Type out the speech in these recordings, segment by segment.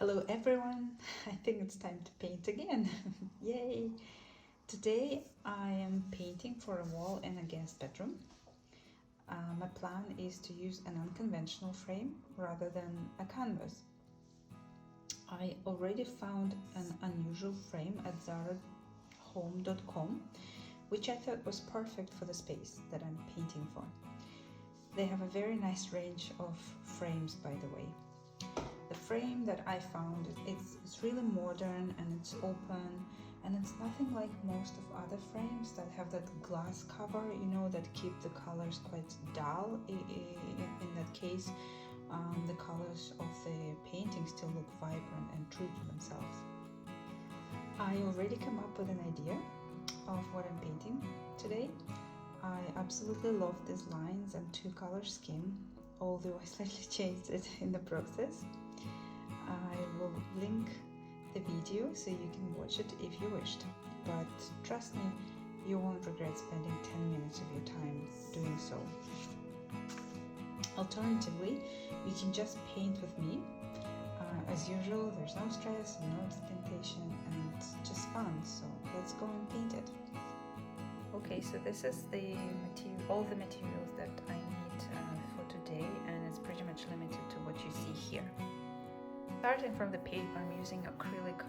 Hello everyone, I think it's time to paint again. Yay! Today I am painting for a wall in a guest bedroom. My plan is to use an unconventional frame rather than a canvas. I already found an unusual frame at zarahome.com, which I thought was perfect for the space that I'm painting for. They have a very nice range of frames, by the way. The frame that I found, it's really modern and it's open, and it's nothing like most of other frames that have that glass cover, that keep the colors quite dull. In that case, the colors of the painting still look vibrant and true to themselves. I already come up with an idea of what I'm painting today. I absolutely love these lines and two color scheme, although I slightly changed it in the process. I will link the video so you can watch it if you wished, but trust me, you won't regret spending 10 minutes of your time doing so. Alternatively, you can just paint with me. As usual, there's no stress, no temptation, and it's just fun, so let's go and paint it. Okay, so this is all the materials that I need for today, and it's pretty much limited to what you see here. Starting from the paper, I'm using acrylic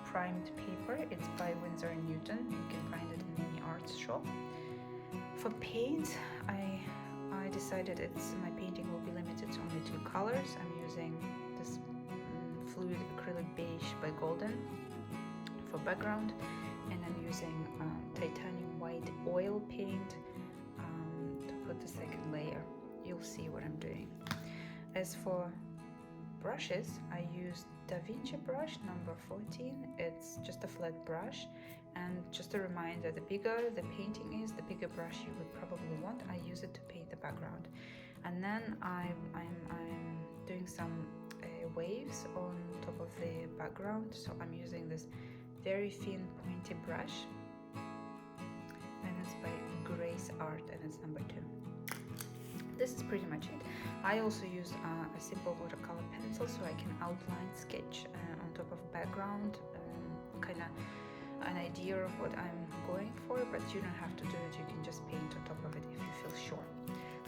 primed paper. It's by Winsor & Newton. You can find it in any arts shop. For paint, I decided my painting will be limited to only two colors. I'm using this fluid acrylic beige by Golden for background, and I'm using titanium white oil paint to put the second layer. You'll see what I'm doing. As for brushes, I used Da Vinci brush number 14. It's just a flat brush, and just a reminder, the bigger the painting is, the bigger brush you would probably want. I use it to paint the background, and then I'm doing some waves on top of the background, so I'm using this very thin pointy brush, and it's by Grace Art, and it's number 2. This is pretty much it. I also use a simple watercolor pencil so I can outline, sketch on top of background, kind of an idea of what I'm going for, but you don't have to do it. You can just paint on top of it if you feel sure.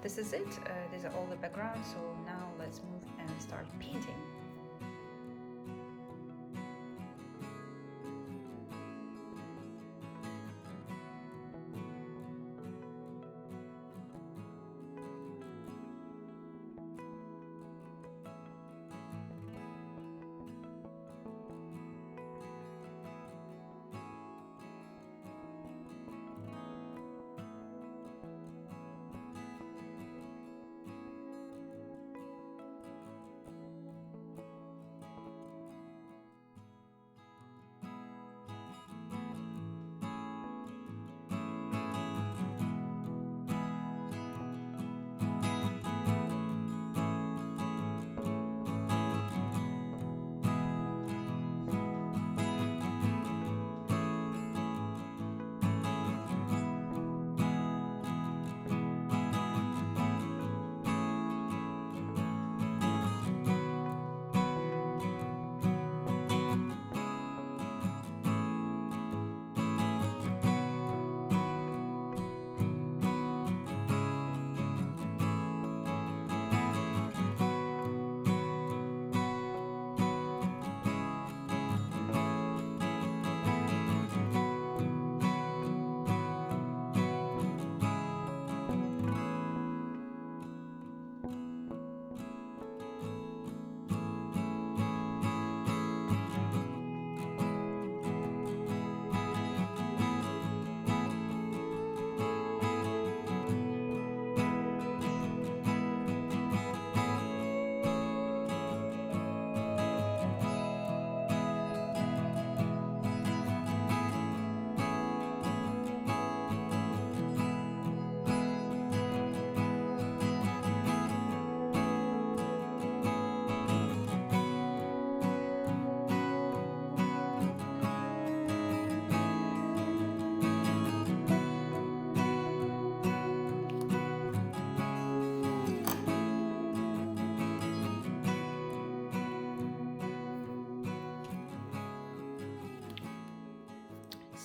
This is it. These are all the backgrounds, so now let's move and start painting.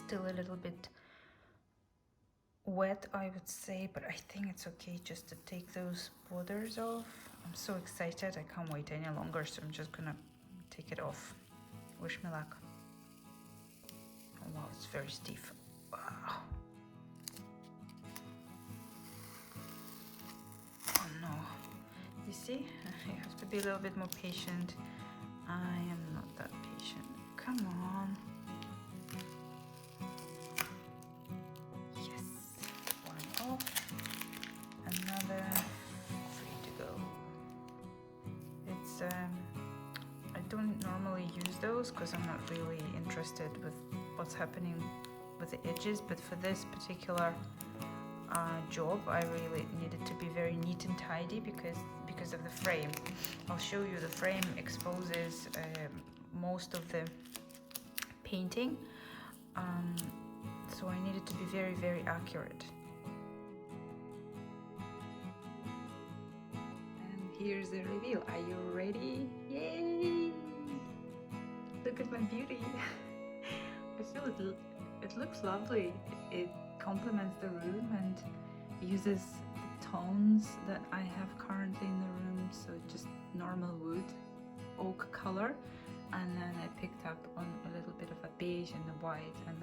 still a little bit wet, I would say, but I think it's okay just to take those borders off. I'm so excited, I can't wait any longer, so I'm just gonna take it off. Wish me luck. Oh wow, it's very stiff. Wow. Oh no. You see, you have to be a little bit more patient. I am not that patient. Come on. Yes. One off. Another. Free to go. It's I don't normally use those because I'm not really interested with what's happening with the edges, but for this particular job I really needed to be very neat and tidy because of the frame. I'll show you, the frame exposes most of the painting, so I needed to be very, very accurate. And here's the reveal. Are you ready? Yay! Look at my beauty. I feel it looks lovely. It complements the room and uses the tones that I have currently in the room, so just normal wood, oak color, and then I picked up on a little bit of a beige and a white, and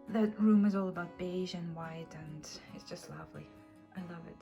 that room is all about beige and white, and it's just lovely. I love it.